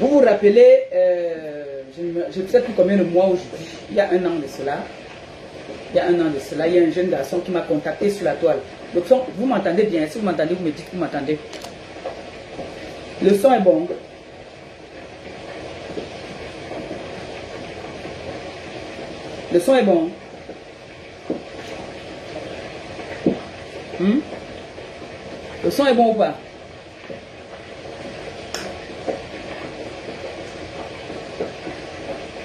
Vous vous rappelez, je ne sais plus combien de mois aujourd'hui, il y a un an de cela. Il y a un an de cela, il y a un jeune garçon qui m'a contacté sur la toile. Le son, vous m'entendez bien? Si vous m'entendez, vous me dites que vous m'entendez. Le son est bon. Le son est bon. Le son est bon ou pas?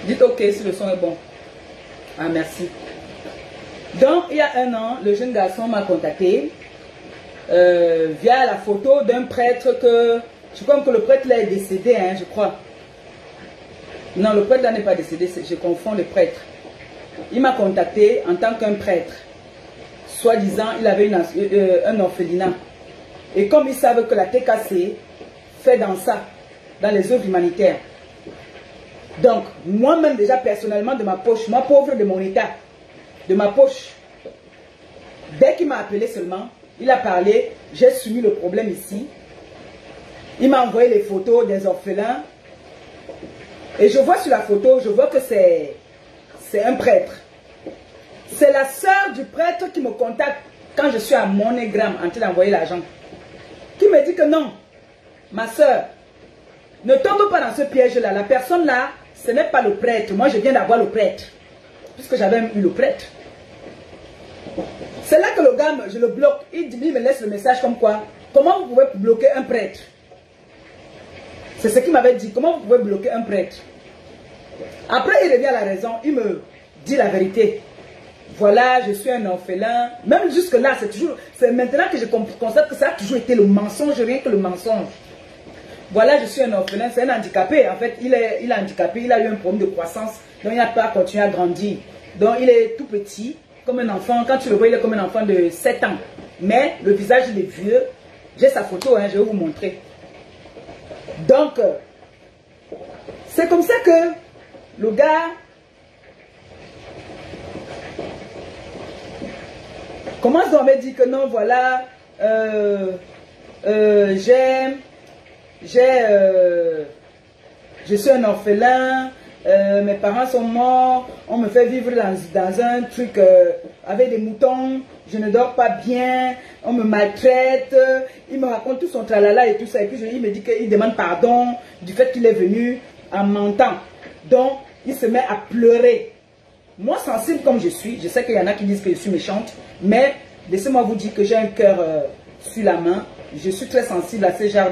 Dites ok si le son est bon. Ah, merci. Donc, il y a un an, le jeune garçon m'a contacté via la photo d'un prêtre que... Je crois que le prêtre là est décédé, hein, je crois. Non, le prêtre là n'est pas décédé, je confonds le prêtre. Il m'a contacté en tant qu'un prêtre. Soi-disant, il avait un orphelinat. Et comme ils savent que la TKC fait dans ça, dans les œuvres humanitaires. Donc, moi-même déjà personnellement de ma poche, moi pauvre de mon état, de ma poche, dès qu'il m'a appelé seulement, il a parlé, j'ai soumis le problème ici. Il m'a envoyé les photos des orphelins. Et je vois sur la photo, je vois que c'est un prêtre. C'est la sœur du prêtre qui me contacte quand je suis à MoneyGram en train d'envoyer l'argent. Qui me dit que non, ma sœur, ne tombe pas dans ce piège-là. La personne là, ce n'est pas le prêtre. Moi, je viens d'avoir le prêtre. Puisque j'avais eu le prêtre. C'est là que le gars, je le bloque. Il me laisse le message comme quoi. Comment vous pouvez bloquer un prêtre? C'est ce qu'il m'avait dit. Comment vous pouvez bloquer un prêtre? Après, il revient à la raison. Il me dit la vérité. Voilà, je suis un orphelin. Même jusque-là, c'est maintenant que je constate que ça a toujours été le mensonge, rien que le mensonge. Voilà, je suis un orphelin, c'est un handicapé. En fait, il est handicapé, il a eu un problème de croissance, donc il n'a pas continué à grandir. Donc, il est tout petit, comme un enfant. Quand tu le vois, il est comme un enfant de 7 ans. Mais le visage, il est vieux. J'ai sa photo, hein, je vais vous montrer. Donc, c'est comme ça que le gars commence à me dire que non, voilà, je suis un orphelin, mes parents sont morts, on me fait vivre dans un truc avec des moutons, je ne dors pas bien, on me maltraite, il me raconte tout son tralala et tout ça, et puis il me dit qu'il demande pardon du fait qu'il est venu en mentant. Donc, il se met à pleurer. Moi, sensible comme je suis, je sais qu'il y en a qui disent que je suis méchante, mais laissez-moi vous dire que j'ai un cœur sur la main. Je suis très sensible à ce genre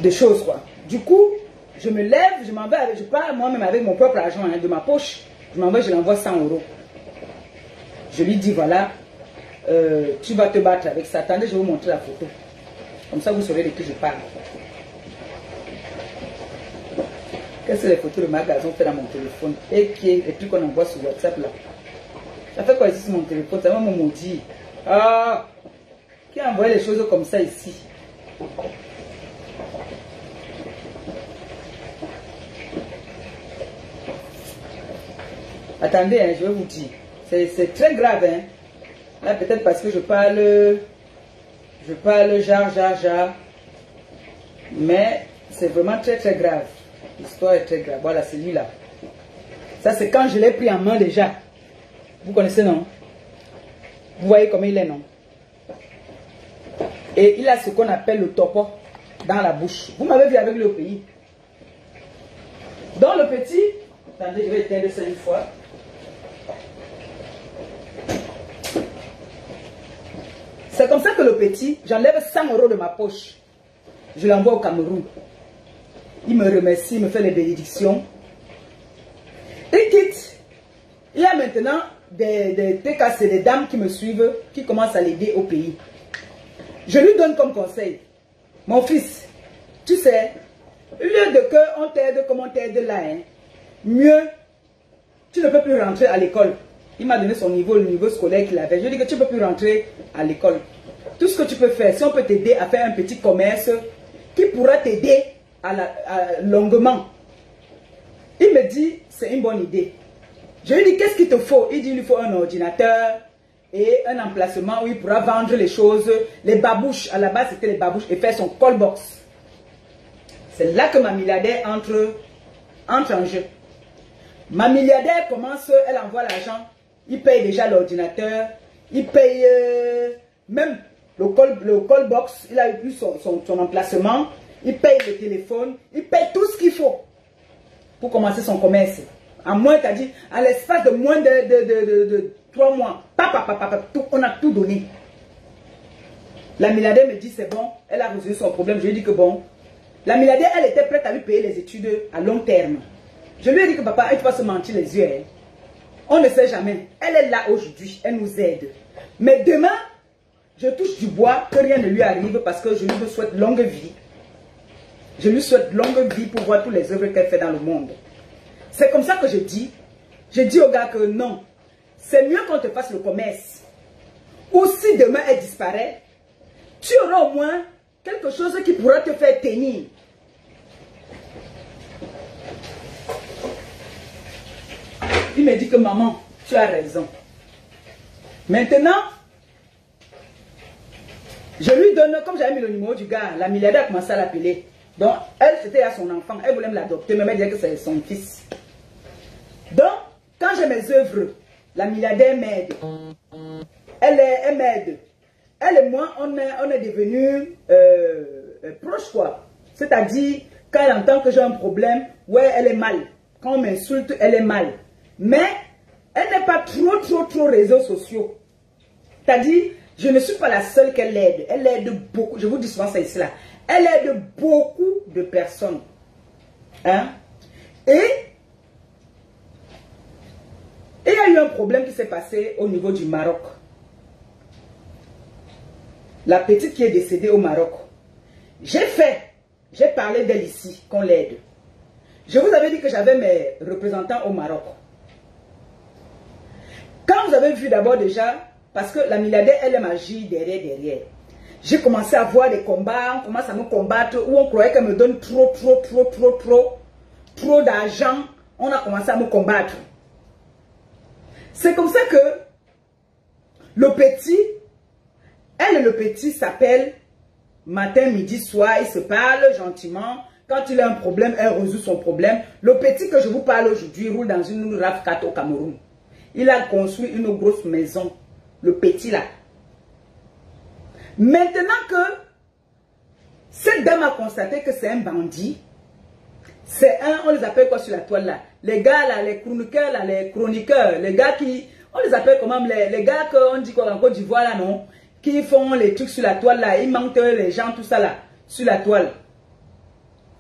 de choses, quoi. Du coup, je me lève, je m'en vais, je pars moi-même avec mon propre argent, hein, de ma poche. Je m'en vais, je l'envoie 100 €. Je lui dis, voilà, tu vas te battre avec ça. Attendez, je vais vous montrer la photo. Comme ça, vous saurez de qui je parle. Quelles sont les photos de magasin fait dans mon téléphone? Et qui est les trucs qu'on envoie sur WhatsApp là? Ça fait quoi ici sur mon téléphone? Ça va me maudire. Ah! Qui a envoyé les choses comme ça ici? Attendez, hein, je vais vous dire. C'est très grave, hein. Là, peut-être parce que je parle jar. Mais c'est vraiment très très grave. L'histoire est très grave. Voilà, c'est lui-là. Ça, c'est quand je l'ai pris en main déjà. Vous connaissez, non? Vous voyez comment il est, non? Et il a ce qu'on appelle le topo dans la bouche. Vous m'avez vu avec lui au pays. Dans le petit... Attendez, je vais éteindre ça une fois. C'est comme ça que le petit, j'enlève 100 € de ma poche. Je l'envoie au Cameroun. Il me remercie, il me fait les bénédictions. Il quitte. Il y a maintenant des TKC, des dames qui me suivent, qui commencent à l'aider au pays. Je lui donne comme conseil. Mon fils, tu sais, au lieu de qu'on t'aide comme on t'aide là, hein, mieux, tu ne peux plus rentrer à l'école. Il m'a donné son niveau, le niveau scolaire qu'il avait. Je lui ai dit que tu ne peux plus rentrer à l'école. Tout ce que tu peux faire, si on peut t'aider à faire un petit commerce qui pourra t'aider longuement. Il me dit, c'est une bonne idée. Je lui dis, qu'est-ce qu'il te faut? Il dit, il lui faut un ordinateur et un emplacement où il pourra vendre les choses, les babouches. À la base, c'était les babouches et faire son call box. C'est là que ma milliardaire entre en jeu. Ma milliardaire commence, elle envoie l'argent, il paye déjà l'ordinateur, il paye même le call box, il a eu son emplacement, il paye le téléphone, il paye tout ce qu'il faut pour commencer son commerce. À moins, t'as dit, à l'espace de moins de 3 mois, on a tout donné. La milliardaire me dit, c'est bon, elle a résolu son problème. Je lui ai dit que bon, la milliardaire, elle était prête à lui payer les études à long terme. Je lui ai dit que papa, elle ne peut pas se mentir les yeux. Hein. On ne sait jamais. Elle est là aujourd'hui, elle nous aide. Mais demain, je touche du bois, que rien ne lui arrive parce que je lui souhaite longue vie. Je lui souhaite longue vie pour voir toutes les œuvres qu'elle fait dans le monde. C'est comme ça que je dis au gars que non, c'est mieux qu'on te fasse le commerce. Ou si demain elle disparaît, tu auras au moins quelque chose qui pourra te faire tenir. Il me dit que maman, tu as raison. Maintenant, je lui donne, comme j'avais mis le numéro du gars, la milliardaire a commencé à l'appeler. Donc, elle, c'était à son enfant, elle voulait me l'adopter, mais elle disait que c'est son fils. Donc, quand j'ai mes œuvres, la milliardaire m'aide. Elle m'aide. Elle et moi, on est devenus proches, quoi. C'est-à-dire, quand elle entend que j'ai un problème, ouais, elle est mal. Quand on m'insulte, elle est mal. Mais, elle n'est pas trop réseaux sociaux. C'est-à-dire, je ne suis pas la seule qu'elle aide. Elle aide beaucoup. Je vous dis souvent ça ici, là. Elle aide beaucoup de personnes. Hein? Et il y a eu un problème qui s'est passé au niveau du Maroc. La petite qui est décédée au Maroc. J'ai parlé d'elle ici, qu'on l'aide. Je vous avais dit que j'avais mes représentants au Maroc. Quand vous avez vu d'abord déjà, parce que la milliardaire, elle aime agir derrière. J'ai commencé à voir des combats, on commence à me combattre, où on croyait qu'elle me donne trop d'argent. On a commencé à me combattre. C'est comme ça que le petit, elle et le petit s'appellent matin, midi, soir, ils se parlent gentiment. Quand il a un problème, elle résout son problème. Le petit que je vous parle aujourd'hui roule dans une RAV4 au Cameroun. Il a construit une grosse maison. Le petit là. Maintenant que cette dame a constaté que c'est un bandit, c'est on les appelle quoi sur la toile là? Les gars là, les chroniqueurs là, les gars qui, on les appelle comment? Les gars qu'on dit quoi en Côte d'Ivoire là, non? Qui font les trucs sur la toile là, ils mentent les gens, tout ça là, sur la toile.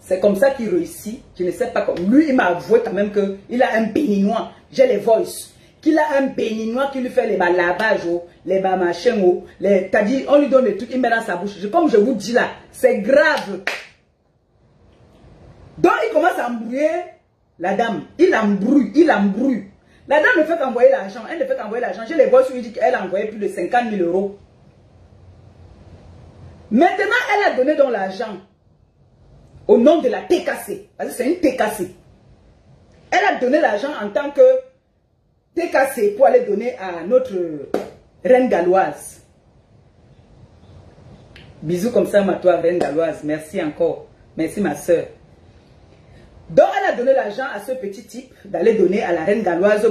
C'est comme ça qu'il réussit. Je ne sais pas comment. Lui, il m'a avoué quand même qu'il a un béninois. J'ai les voices. Qu'il a un béninois qui lui fait les lavages, les machins, t'as dit, on lui donne des trucs, il met dans sa bouche. Comme je vous dis là, c'est grave. Donc il commence à embrouiller la dame. Il embrouille. La dame ne fait qu'envoyer l'argent. Elle ne fait qu'envoyer l'argent. Je les vois sur lui dit qu'elle a envoyé plus de 50 000 euros. Maintenant, elle a donné donc l'argent au nom de la TKC. Parce que c'est une TKC. Elle a donné l'argent en tant que TKC pour aller donner à notre reine galloise. Bisous comme ça, ma toi, reine galloise. Merci encore. Merci, ma soeur. Donc, elle a donné l'argent à ce petit type d'aller donner à la reine galloise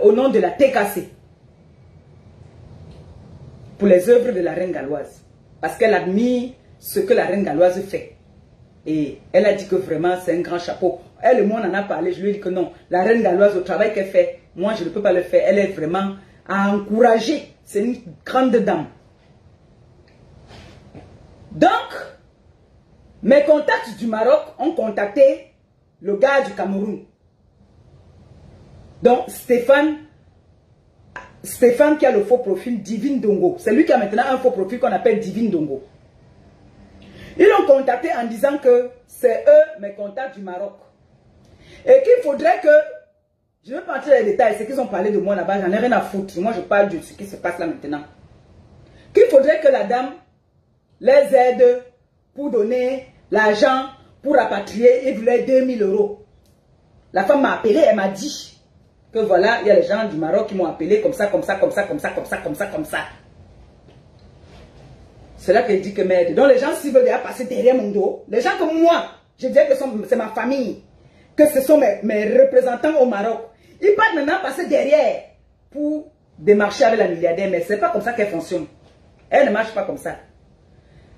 au nom de la TKC. Pour les œuvres de la reine galloise. Parce qu'elle admire ce que la reine galloise fait. Et elle a dit que vraiment, c'est un grand chapeau. Elle et moi, on en a parlé. Je lui ai dit que non. La reine galloise, au travail qu'elle fait, moi, je ne peux pas le faire. Elle est vraiment à encourager. C'est une grande dame. Donc, mes contacts du Maroc ont contacté le gars du Cameroun. Donc, Stéphane qui a le faux profil Divine Dongo. C'est lui qui a maintenant un faux profil qu'on appelle Divine Dongo. Ils l'ont contacté en disant que c'est eux, mes contacts du Maroc. Et qu'il faudrait que, je ne vais pas entrer dans les détails, c'est qu'ils ont parlé de moi là-bas, j'en ai rien à foutre. Moi, je parle de ce qui se passe là maintenant. Qu'il faudrait que la dame les aide pour donner l'argent pour rapatrier. Il voulait 2000 euros. La femme m'a appelé, elle m'a dit que voilà, il y a les gens du Maroc qui m'ont appelé comme ça. C'est là qu'elle dit que merde. Donc les gens s'ils veulent déjà passer derrière mon dos, les gens comme moi, Je dirais que c'est ma famille, que ce sont mes représentants au Maroc. Ils partent maintenant passer derrière pour démarcher avec la milliardaire, mais ce n'est pas comme ça qu'elle fonctionne. Elle ne marche pas comme ça.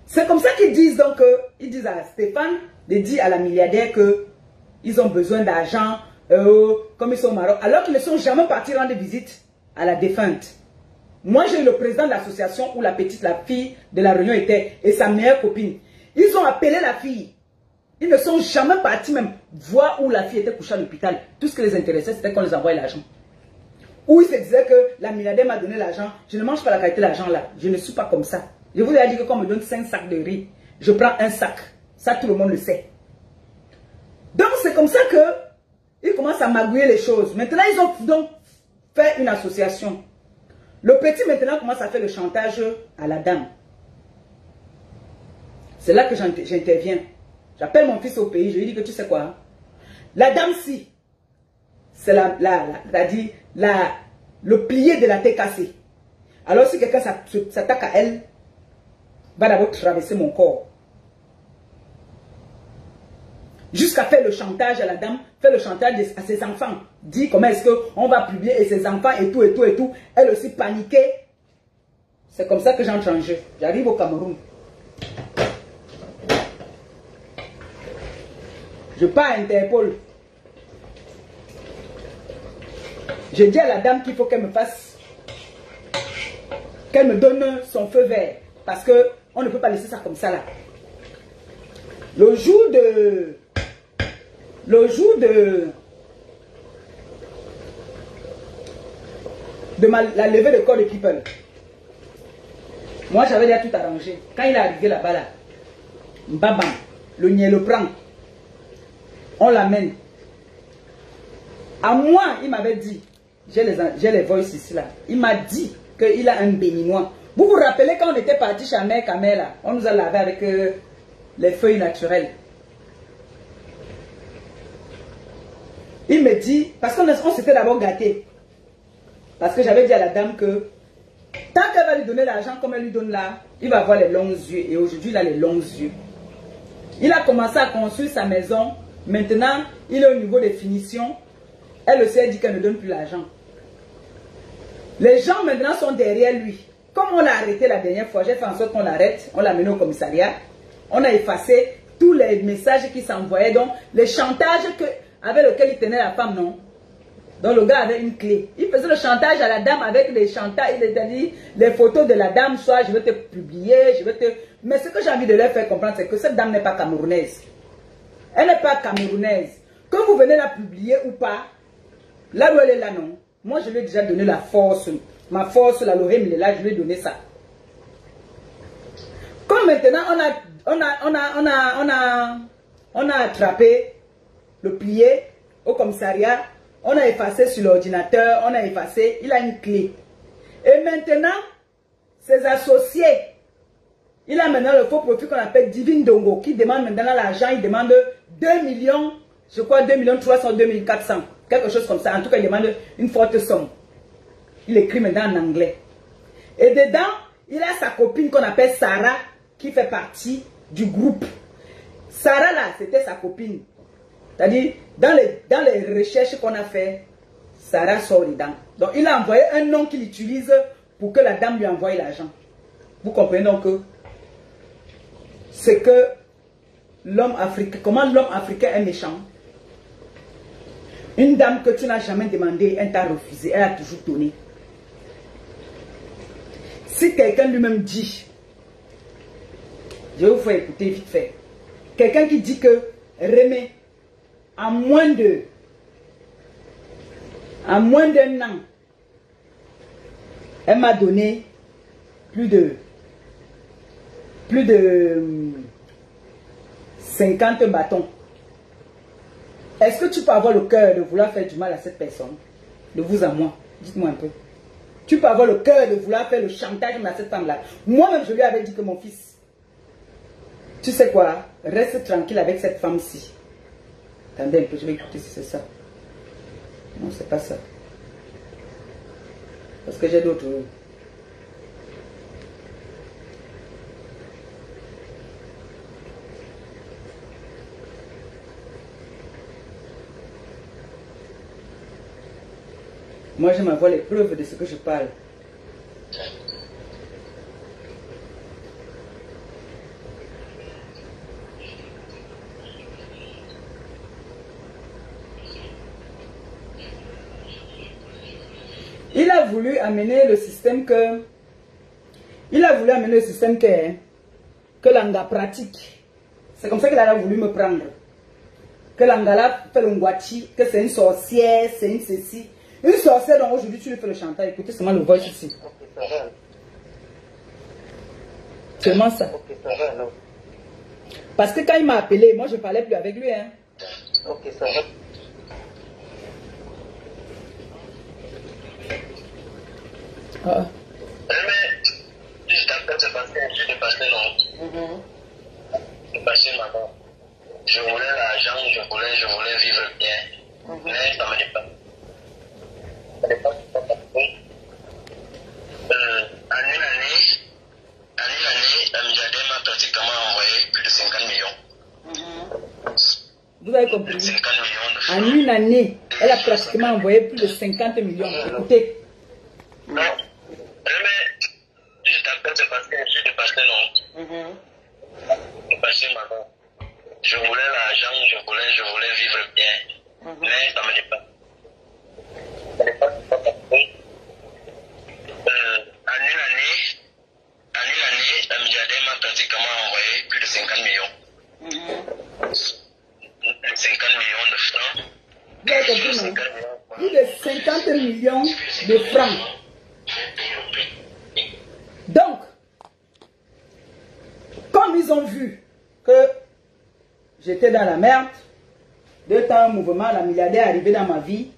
C'est comme ça qu'ils disent donc, ils disent à Stéphane de dire à la milliardaire qu'ils ont besoin d'argent, comme ils sont au Maroc, alors qu'ils ne sont jamais partis rendre visite à la défunte. Moi, j'ai eu le président de l'association où la fille de la réunion était, et sa meilleure copine. Ils ont appelé la fille. Ils ne sont jamais partis même voir où la fille était couchée à l'hôpital. Tout ce qui les intéressait, c'était qu'on les envoyait l'argent. Où ils se disaient que la milliardaire m'a donné l'argent. Je ne mange pas la qualité de l'argent là. Je ne suis pas comme ça. Je vous ai dit que quand on me donne 5 sacs de riz, je prends un sac. Ça, tout le monde le sait. Donc, c'est comme ça qu'ils commencent à magouiller les choses. Maintenant, ils ont donc fait une association. Le petit, maintenant, commence à faire le chantage à la dame. C'est là que j'interviens. J'appelle mon fils au pays, je lui dis que tu sais quoi, la dame-ci, c'est le plié de la tête cassée. Alors si quelqu'un s'attaque à elle, va d'abord traverser mon corps. Jusqu'à faire le chantage à la dame, faire le chantage à ses enfants. Dit comment est-ce qu'on va publier et ses enfants et tout, et tout, et tout. Elle aussi paniquée. C'est comme ça que j'entre en jeu. J'arrive au Cameroun. Je pars à Interpol. Je dis à la dame qu'il faut qu'elle me fasse, qu'elle me donne son feu vert. Parce qu'on ne peut pas laisser ça comme ça là. Le jour de la levée de corps de people, moi j'avais déjà tout arrangé. Quand il est arrivé là-bas là, Mbabam, le niais le prend. On l'amène. À moi, il m'avait dit, j'ai les voices ici là, il m'a dit qu'il a un béninois. Vous vous rappelez quand on était parti chez Mère Kamel là, on nous a lavé avec les feuilles naturelles. Il me dit, parce qu'on s'était d'abord gâté. Parce que j'avais dit à la dame que tant qu'elle va lui donner l'argent comme elle lui donne là, il va avoir les longs yeux. Et aujourd'hui, il a les longs yeux. Il a commencé à construire sa maison. Maintenant, il est au niveau des finitions. Elle aussi a dit qu'elle ne donne plus l'argent. Les gens maintenant sont derrière lui. Comme on l'a arrêté la dernière fois, j'ai fait en sorte qu'on l'arrête. On l'a mené au commissariat. On a effacé tous les messages qui s'envoyaient. Donc, les chantages avec lesquels il tenait la femme, non. Donc, le gars avait une clé. Il faisait le chantage à la dame avec les chantages. Il a dit les photos de la dame, soit je vais te publier, je vais te... Mais ce que j'ai envie de leur faire comprendre, c'est que cette dame n'est pas camerounaise. Elle n'est pas camerounaise. Que vous venez la publier ou pas, là où elle est là, non. Moi, je lui ai déjà donné la force. Ma force, la Lorraine, il est là, je lui ai donné ça. Comme maintenant, on a attrapé le plié au commissariat, on a effacé sur l'ordinateur, on a effacé, il a une clé. Et maintenant, ses associés, il a maintenant le faux profil qu'on appelle Divine Dongo, qui demande maintenant l'argent, il demande 2 millions, je crois 2 300 000, 2 400, quelque chose comme ça. En tout cas, il demande une forte somme. Il écrit maintenant en anglais. Et dedans, il a sa copine qu'on appelle Sarah, qui fait partie du groupe. Sarah là, c'était sa copine. C'est-à-dire, dans les recherches qu'on a fait, Sarah sort dedans. Donc, il a envoyé un nom qu'il utilise pour que la dame lui envoie l'argent. Vous comprenez donc que c'est que l'homme africain, comment l'homme africain est méchant. Une dame que tu n'as jamais demandé, elle t'a refusé, elle a toujours donné. Si quelqu'un lui-même dit, je vais vous faire écouter vite fait, quelqu'un qui dit que Rémé, en moins d'un an, elle m'a donné plus de 50 bâtons. Est-ce que tu peux avoir le cœur de vouloir faire du mal à cette personne? De vous à moi. Dites-moi un peu. Tu peux avoir le cœur de vouloir faire le chantage à cette femme-là. Moi-même, je lui avais dit que mon fils, tu sais quoi, reste tranquille avec cette femme-ci. Attendez un peu, je vais écouter si c'est ça. Non, c'est pas ça. Parce que j'ai d'autres... Moi, je m'envoie les preuves de ce que je parle. Il a voulu amener le système que... Il a voulu amener le système que l'anga pratique. C'est comme ça qu'il a voulu me prendre. Que l'Angala fait le ngwachi, que c'est une sorcière, c'est une ceci. Une sorcière dont aujourd'hui tu lui fais le chantage. Écoutez seulement le voice ici. Seulement ça. Parce que quand il m'a appelé, moi je ne parlais plus avec lui. Hein. Ok, ça va. Ah. Je t'appelle, c'est parce que je suis passé non. C'est passé maintenant. Je voulais l'argent, je voulais vivre bien. Mais ça ne me dépasse. Ça ne dépasse pas parce que en une année, la milliardaire m'a pratiquement envoyé plus de 50 millions. Vous avez compris? 50 millions de francs. En une année, elle a pratiquement envoyé plus de 50 millions. Écoutez. Non. Mais je t'appelle, c'est parce que je suis dépassé non. Dépassé maintenant. Je voulais l'argent, je voulais vivre bien. Mais ça me dépasse. Ça ne dépasse pas parce que en une année, la milliardaire m'a pratiquement envoyé plus de 50 millions. 50 millions de francs. Vous avez compris, non? Plus de 50 millions de francs. Donc, comme ils ont vu que j'étais dans la merde, de temps en mouvement, la milliardaire est arrivée dans ma vie,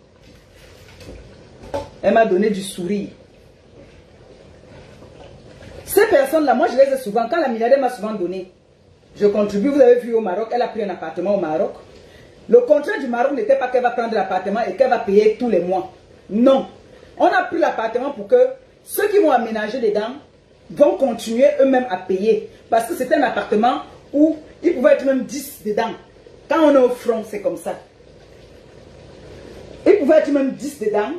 elle m'a donné du sourire. Ces personnes-là, moi je les ai souvent, quand la milliardaire m'a souvent donné, je contribue, vous avez vu au Maroc, elle a pris un appartement au Maroc. Le contrat du Maroc n'était pas qu'elle va prendre l'appartement et qu'elle va payer tous les mois. Non. On a pris l'appartement pour que ceux qui vont aménager dedans vont continuer eux-mêmes à payer. Parce que c'était un appartement où il pouvait être même 10 dedans. Quand on est au front, c'est comme ça. Il pouvait être même 10 dedans.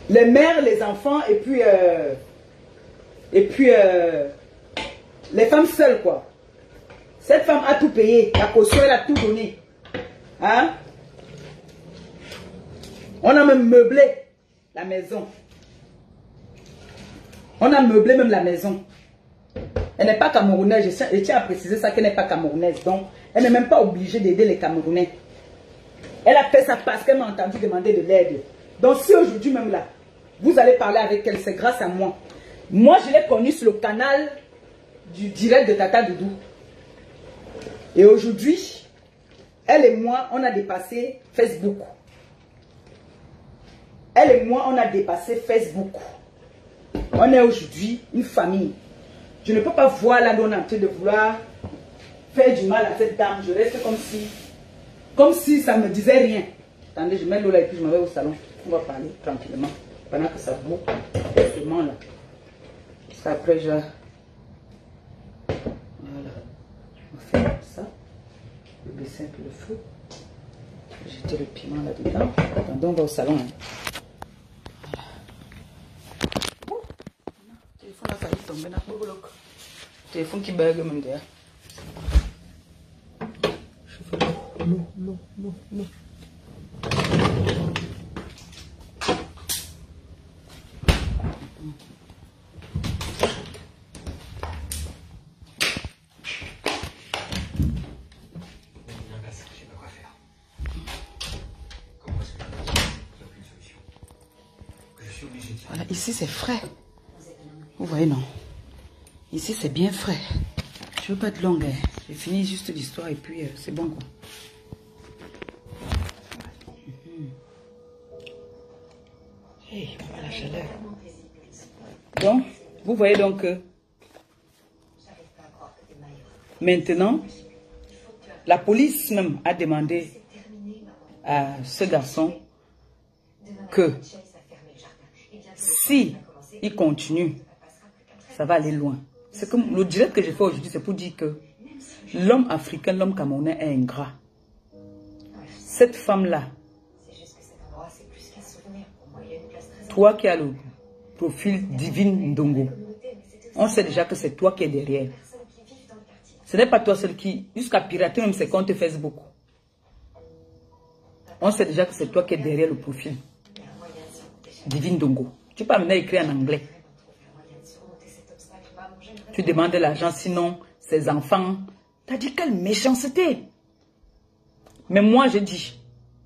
Les mères, les enfants et puis les femmes seules, quoi. Cette femme a tout payé. La caution, elle a tout donné. Hein? On a même meublé la maison. On a meublé même la maison. Elle n'est pas camerounaise. Je tiens à préciser ça, qu'elle n'est pas camerounaise. Donc, elle n'est même pas obligée d'aider les Camerounais. Elle a fait ça parce qu'elle m'a entendu demander de l'aide. Donc, si aujourd'hui même là, vous allez parler avec elle, c'est grâce à moi. Moi, je l'ai connue sur le canal du direct de Tata Doudou. Et aujourd'hui, elle et moi, on a dépassé Facebook. Elle et moi, on a dépassé Facebook. On est aujourd'hui une famille. Je ne peux pas voir la donne en train de vouloir faire du mal à cette dame. Je reste comme si ça ne me disait rien. Attendez, je mets l'eau là et puis je m'en vais au salon. On va parler tranquillement. Pendant que ça boue, effectivement là. Parce qu'après, je... Voilà. On va faire comme ça. Je vais baisser un peu le feu. Jeter le piment là-dedans. Attendez, on va au salon. Hein. Voilà. Le téléphone a failli tomber dans le bloc. Le téléphone qui bug même derrière. Je fais l'eau. Voilà, ici c'est frais. Vous voyez, non? Ici c'est bien frais. Je veux pas être longue. Hein. J'ai fini juste l'histoire et puis c'est bon quoi. Hey, voilà la chaleur. Donc, vous voyez donc que maintenant, la police même a demandé à ce garçon que si il continue, ça va aller loin. C'est comme le direct que j'ai fait aujourd'hui, c'est pour dire que l'homme africain, l'homme camerounais est ingrat. Cette femme-là, toi qui as le profil Divine Ndongo. On sait déjà que c'est toi qui es derrière. Ce n'est pas toi seul qui, jusqu'à pirater même ses comptes Facebook. On sait déjà que c'est toi qui es derrière le profil Divine Ndongo. Tu peux maintenant écrire en anglais. Tu demandes l'argent, sinon ses enfants. T'as dit quelle méchanceté. Mais moi, j'ai dit,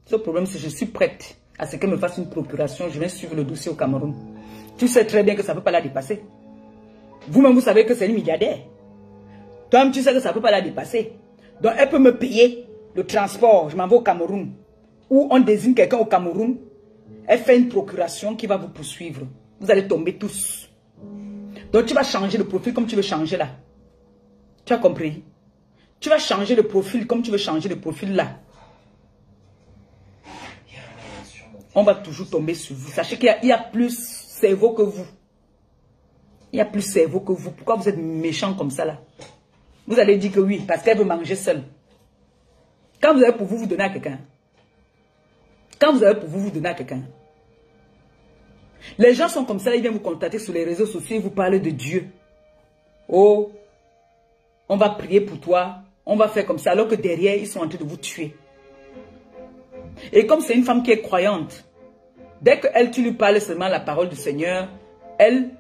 ce problème, c'est que je suis prête à ce qu'elle me fasse une procuration. Je vais suivre le dossier au Cameroun. Tu sais très bien que ça ne peut pas la dépasser. Vous-même, vous savez que c'est une milliardaire. Toi-même, tu sais que ça ne peut pas la dépasser. Donc, elle peut me payer le transport. Je m'en vais au Cameroun. Ou on désigne quelqu'un au Cameroun. Elle fait une procuration qui va vous poursuivre. Vous allez tomber tous. Donc, tu vas changer le profil comme tu veux changer là. Tu as compris? Tu vas changer le profil comme tu veux changer le profil là. On va toujours tomber sur vous. Sachez qu'il y a plus cerveau que vous. Il y a plus cerveau que vous. Pourquoi vous êtes méchant comme ça là? Vous allez dire que oui, parce qu'elle veut manger seule. Quand vous avez pour vous donner à quelqu'un. Quand vous avez pour vous donner à quelqu'un. Les gens sont comme ça, ils viennent vous contacter sur les réseaux sociaux et vous parlent de Dieu. Oh, on va prier pour toi, on va faire comme ça, alors que derrière, ils sont en train de vous tuer. Et comme c'est une femme qui est croyante, dès que tu lui parles seulement la parole du Seigneur, elle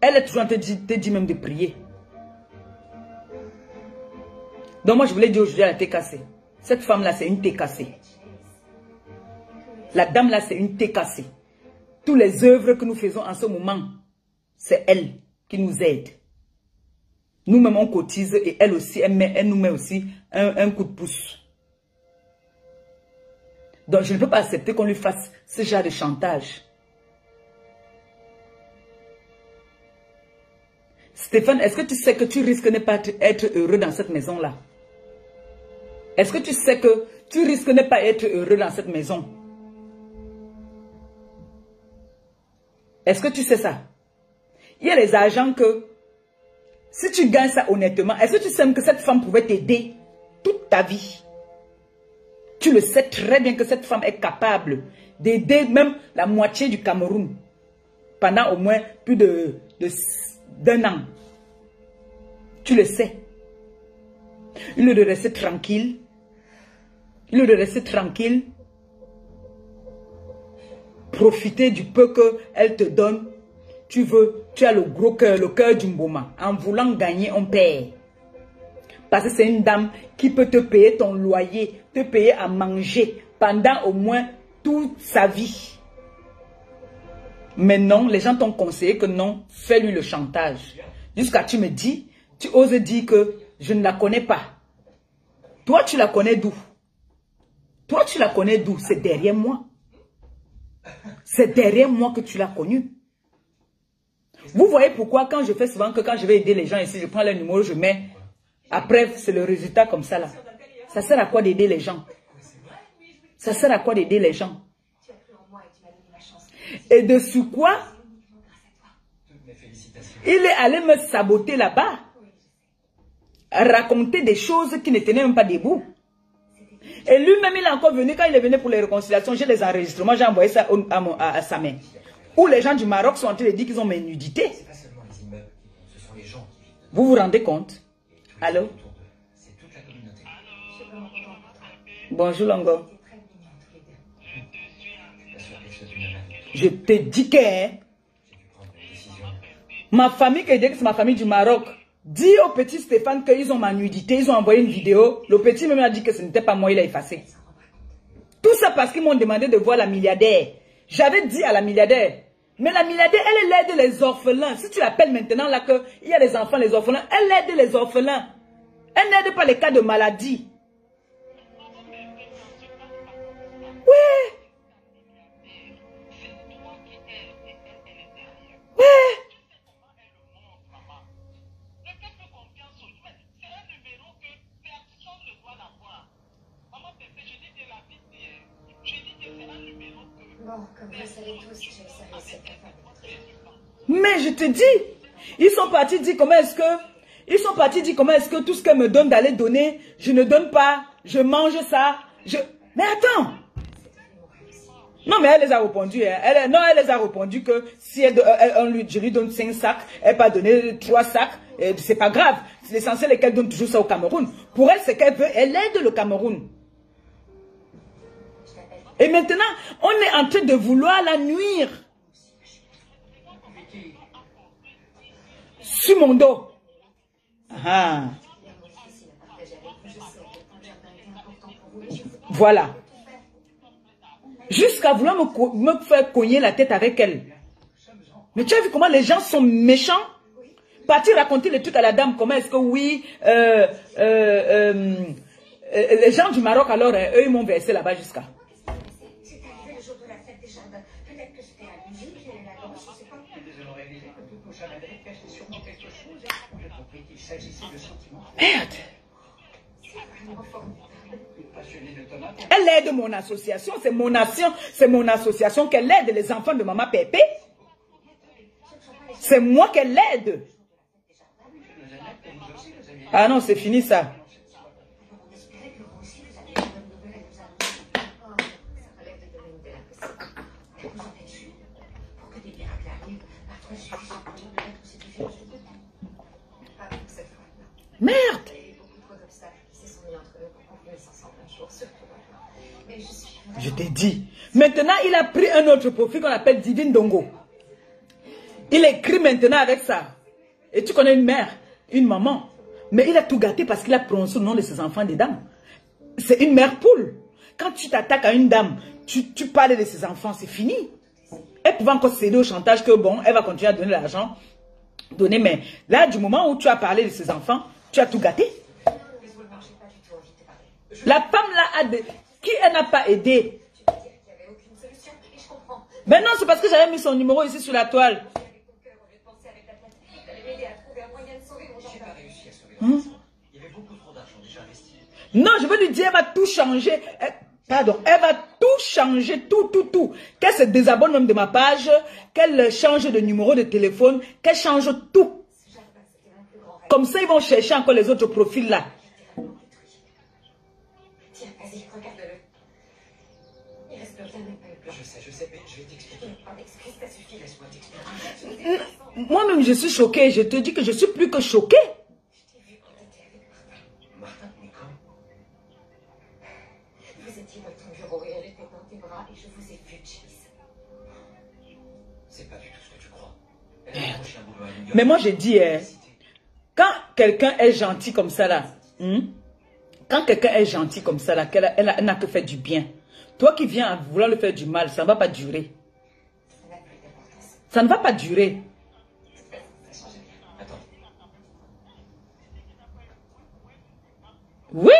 est toujours en train de te dire même de prier. Donc moi, je voulais dire aujourd'hui à la TKC, cette femme-là, c'est une TKC. La dame-là, c'est une TKC. Toutes les œuvres que nous faisons en ce moment, c'est elle qui nous aide. Nous-mêmes, on cotise et elle aussi, elle nous met aussi un coup de pouce. Donc, je ne peux pas accepter qu'on lui fasse ce genre de chantage. Stéphane, est-ce que tu sais que tu risques de ne pas être heureux dans cette maison-là? Est-ce que tu sais que tu risques de ne pas être heureux dans cette maison? Est-ce que tu sais ça? Il y a les agents que, si tu gagnes ça honnêtement, est-ce que tu sais que cette femme pouvait t'aider toute ta vie? Tu le sais très bien que cette femme est capable d'aider même la moitié du Cameroun pendant au moins plus d'un an. Tu le sais. Il lieu de rester tranquille. Il lieu de rester tranquille. Profiter du peu qu'elle te donne. Tu as le gros cœur, le cœur du Mboma. En voulant gagner, on perd. Parce que c'est une dame qui peut te payer ton loyer, te payer à manger pendant au moins toute sa vie. Mais non, les gens t'ont conseillé que non, fais-lui le chantage. Jusqu'à tu me dis, tu oses dire que je ne la connais pas. Toi, tu la connais d'où? Toi, tu la connais d'où? C'est derrière moi. C'est derrière moi que tu l'as connue. Vous voyez pourquoi quand je fais souvent que quand je vais aider les gens ici, je prends leur numéro, je mets... Après, c'est le résultat comme ça là. Ça sert à quoi d'aider les gens? Ça sert à quoi d'aider les gens? Et dessus quoi? Il est allé me saboter là-bas. Raconter des choses qui ne tenaient même pas debout. Et lui-même, il est encore venu, quand il est venu pour les réconciliations, j'ai les enregistrements, j'ai envoyé ça à sa main. Où les gens du Maroc sont en train de dire qu'ils ont mes nudités. Vous vous rendez compte? Allô? Bonjour Longo. Je te dis que ma famille, que c'est ma famille du Maroc, dis au petit Stéphane qu'ils ont ma nudité, ils ont envoyé une vidéo. Le petit même a dit que ce n'était pas moi, il a effacé. Tout ça parce qu'ils m'ont demandé de voir la milliardaire. J'avais dit à la milliardaire, mais la milliardaire, elle aide les orphelins. Si tu l'appelles maintenant là qu'il y a des enfants, les orphelins, elle aide les orphelins. Elle n'aide pas les cas de maladie. Oui. Oui. Mais je te dis, ils sont partis dire comment est-ce que tout ce qu'elle me donne d'aller donner, je ne donne pas, je mange ça, Mais attends, Non, mais elle les a répondu. Hein. Elle les a répondu que si je lui donne 5 sacs, elle va donner 3 sacs. C'est pas grave. L'essentiel est qu'elle donne toujours ça au Cameroun. Pour elle, c'est qu'elle veut, elle aide le Cameroun. Et maintenant, on est en train de vouloir la nuire. Sur mon dos. Ah. Voilà. Jusqu'à vouloir me faire cogner la tête avec elle. Mais tu as vu comment les gens sont méchants? Partir raconter les trucs à la dame, comment est-ce que oui, les gens du Maroc alors, eux ils m'ont versé là-bas jusqu'à. Merde. Elle aide mon association, c'est mon association qu'elle aide les enfants de Maman Pépé. C'est moi qu'elle aide. Ah non, c'est fini ça. Merde. Je t'ai dit. Maintenant, il a pris un autre profil qu'on appelle Divine Dongo. Il écrit maintenant avec ça. Et tu connais une mère, une maman. Mais il a tout gâté parce qu'il a prononcé le nom de ses enfants des dames. C'est une mère poule. Quand tu t'attaques à une dame, tu parles de ses enfants, c'est fini. Elle pouvait encore céder au chantage que bon, elle va continuer à donner l'argent. Donner, mais là, du moment où tu as parlé de ses enfants, tu as tout gâté. La femme là, qui elle n'a pas aidé? Mais non, c'est parce que j'avais mis son numéro ici sur la toile. Non, je veux lui dire, elle va tout changer. Pardon, elle va tout changer, tout. Qu'elle se désabonne même de ma page, qu'elle change de numéro de téléphone, qu'elle change tout. Comme ça, ils vont chercher encore les autres profils là. Tiens, vas-y, regarde-le. Il reste rien. Je sais, mais je vais t'expliquer. Excuse, ça suffit, laisse-moi t'expliquer. Moi-même, je suis choquée. Je te dis que je suis plus que choquée. Je t'ai vu quand t'étais avec Martin. Martin, mais quand? Vous étiez dans ton bureau et elle était dans tes bras et je vous ai vu, Chase. C'est pas du tout ce que tu crois. Elle a accroché un boulot à New York. Mais moi, je dis, quand quelqu'un est gentil comme ça là, quand quelqu'un est gentil comme ça là, elle n'a que fait du bien. Toi qui viens à vouloir le faire du mal, ça ne va pas durer. Ça ne va pas durer. Oui.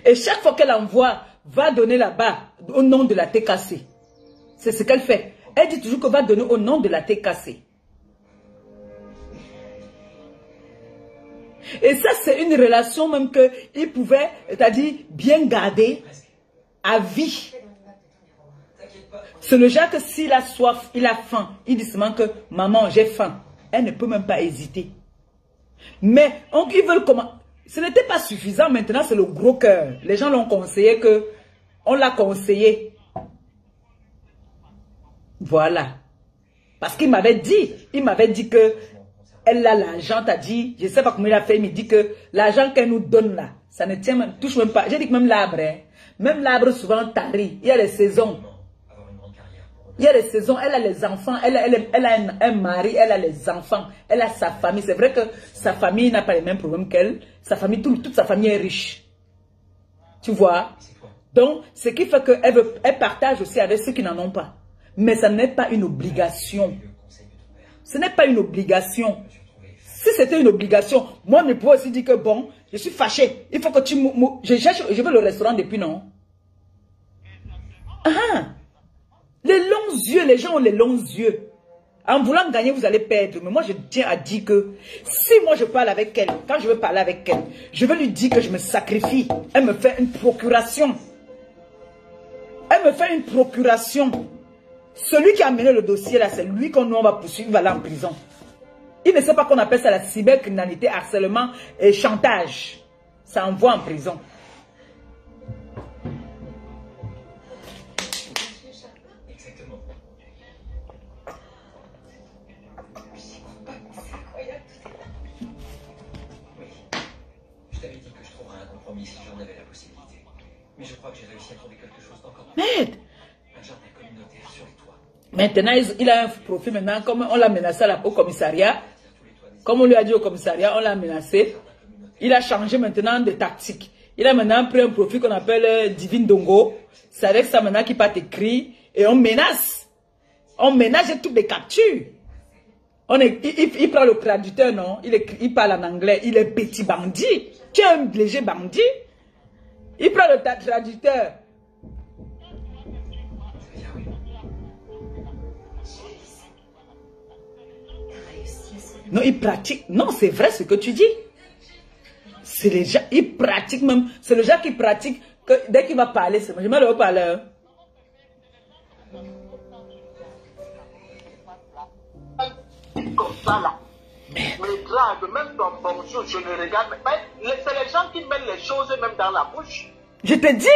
Et chaque fois qu'elle envoie, va donner là-bas au nom de la TKC. C'est ce qu'elle fait. Elle dit toujours que va donner au nom de la TKC. Et ça, c'est une relation même qu'il pouvait, c'est-à-dire bien garder à vie. C'est le genre que s'il a soif, il a faim, il dit seulement que maman, j'ai faim. Elle ne peut même pas hésiter. Mais ils veulent comment? Ce n'était pas suffisant, maintenant c'est le gros cœur. Les gens l'ont conseillé que, on l'a conseillé. Voilà. Parce qu'il m'avait dit que elle a l'argent, t'as dit, je ne sais pas comment il a fait, il me dit que l'argent qu'elle nous donne là, ça ne tient même, touche même pas. J'ai dit que même l'arbre, même l'arbre souvent tarit, il y a les saisons. Il y a les saisons, elle a les enfants, elle a un mari, elle a les enfants, elle a sa famille. C'est vrai que sa famille n'a pas les mêmes problèmes qu'elle. Sa famille, toute sa famille est riche. Tu vois? Donc, ce qui fait qu'elle partage aussi avec ceux qui n'en ont pas. Mais ça n'est pas une obligation. Ce n'est pas une obligation. Si c'était une obligation, moi, je pourrais aussi dire que bon, je suis fâché. Il faut que tu... Je veux le restaurant depuis, non? Ah! Les longs yeux, les gens ont les longs yeux. En voulant gagner, vous allez perdre. Mais moi, je tiens à dire que si moi, je parle avec elle, quand je veux parler avec elle, je veux lui dire que je me sacrifie. Elle me fait une procuration. Elle me fait une procuration. Celui qui a mené le dossier là, c'est lui qu'on va poursuivre, il va aller en prison. Il ne sait pas qu'on appelle ça la cybercriminalité, harcèlement et chantage. Ça envoie en prison. Mais je crois que j'ai réussi à trouver quelque chose d'encore plus. Merde. Un jardin communautaire sur les toits. Maintenant, il a un profil maintenant, comme on l'a menacé au commissariat. Comme on lui a dit au commissariat, on l'a menacé. Il a changé maintenant de tactique. Il a maintenant pris un profil qu'on appelle Divine Dongo. C'est avec ça maintenant qu'il part écrire. Et on menace. On menace toutes les captures. Il prend le traducteur, non? Il parle en anglais. Il est petit bandit. Tu es un léger bandit. Il prend le traducteur. Non, il pratique. Non, c'est vrai ce que tu dis. C'est les gens, il pratique même. C'est le genre qui pratique que dès qu'il va parler, c'est moi. Je mets le haut-parleur. Comme ça là. Mais drague, même ton bonjour, je ne regarde pas. C'est les gens qui mettent les choses même dans la bouche. Je te dis.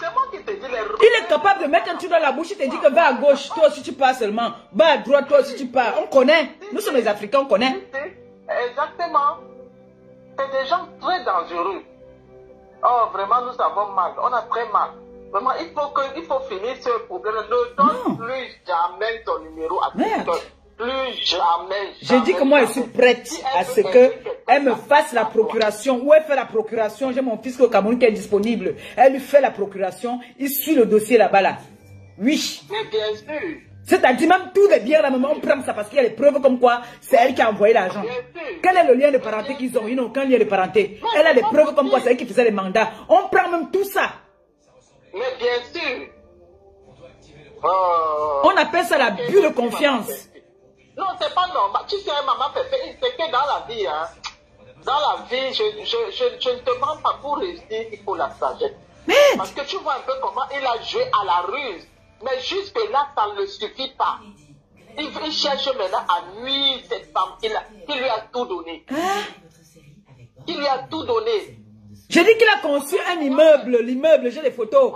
C'est moi qui te dis les Il est capable de mettre un truc dans la bouche, il te dit que va à gauche, toi aussi tu pars seulement. Va à droite, toi aussi tu pars. On connaît. Nous sommes les Africains, on connaît. Exactement. C'est des gens très dangereux. Oh, vraiment, nous avons mal. On a très mal. Vraiment, il faut finir ce problème. Ne donne plus jamais ton numéro à quelqu'un. Plus jamais. J'ai dit que moi je suis prête à ce qu'elle me fasse la procuration. Où elle fait la procuration? J'ai mon fils au Cameroun qui est disponible. Elle lui fait la procuration. Il suit le dossier là-bas là. Oui. Mais bien sûr. C'est-à-dire même tous les biens là, on prend ça parce qu'il y a des preuves comme quoi c'est elle qui a envoyé l'argent. Quel est le lien de parenté qu'ils ont? Ils n'ont aucun lien de parenté. Elle a des preuves comme quoi c'est elle qui faisait les mandats. On prend même tout ça. Mais bien sûr. On appelle ça l'abus de confiance. Non, c'est pas normal. Tu sais, maman Pépé, c'est que dans la vie, hein, dans la vie, je ne te mens pas, pour réussir, il faut la sagesse. Parce que tu vois un peu comment il a joué à la ruse. Mais jusque là, ça ne suffit pas. Il cherche maintenant à nuire cette femme qui lui a tout donné. Il lui a tout donné. J'ai dit qu'il a conçu un immeuble. L'immeuble, j'ai les photos.